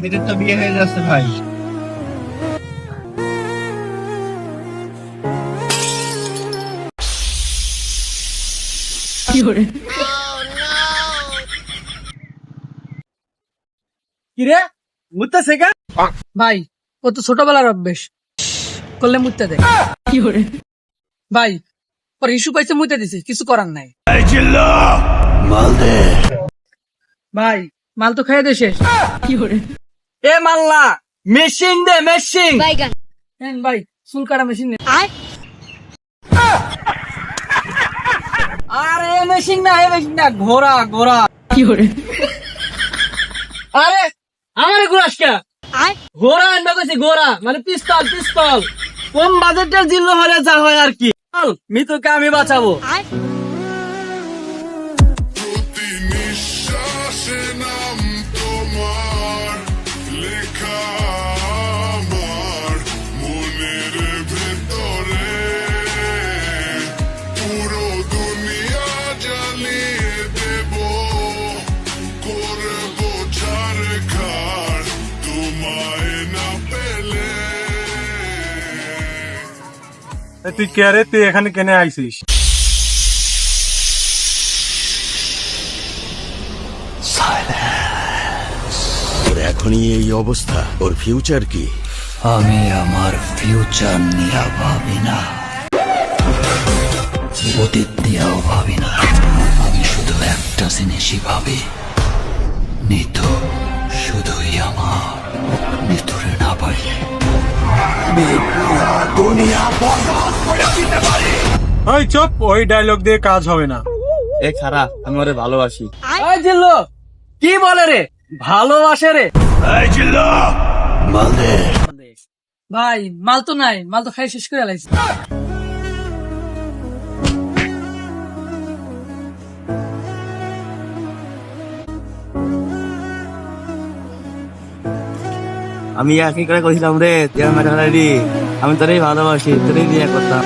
মেয়েদের তো বিয়ে হয়ে যাচ্ছে ভাই। কিরে মুততেছে কে? ভাই ও তো ছোটবেলার অভ্যেস, করলে মুততে দেয়। ভাই পরে ইস্যু পাইছে, মুতে দিছে, কিছু করার নাই। ভাই মাল তো খাইয়ে দে শেষ। এ মাল্লা মেশিন দে মেশিন। হ্যাঁ ভাই, চুল কাটা মেশিন নেই। আরে এ মেশিন না, এ মেশিন না, ঘোড়া ঘোড়া। আরে আমারে ঘোরাস কে? ঘোড়া আনবে কইছি, ঘোড়া মানে পিস্তল পিস্তল। কম বাজেটের জিল্ল হলে যা হয় আর কি। চল মিতুকে আমি বাঁচাবো। প্রতি নিঃশ্বাসে নাম তোমার লেখা আমার মনের ভেতরে পুরো দুনিয়া জ্বালিয়ে দেব করবো ঝাড়খাড় তোমায় না পেলে। তুই কে রে? তুই এখানে কেনে আইছিস? ওর এখনই এই অবস্থা, ওর ফিউচার কি? আমি আমার ফিউচার নিয়ে ভাবি না, অতীত নিয়েও ভাবি না। আমি শুধু একটা জিনিসই ভাবি, নিতু শুধুই আমার। নিতুরে না পাইলে ওই চুপ, ওই ডায়লগ দিয়ে কাজ হবে না। এ খারাপ, আমি ওরে ভালোবাসি। এই জিল্লো কি বলে রে? ভালোবাসে রে। মাল দে। ভাই মাল তো নাই, মাল তো খাই শেষ করে লাইছে। আমি একই করে কইছিলাম রে, তুই আমার আমি তোরই ভালোবাসি, তোরই বিয়ে করতাম।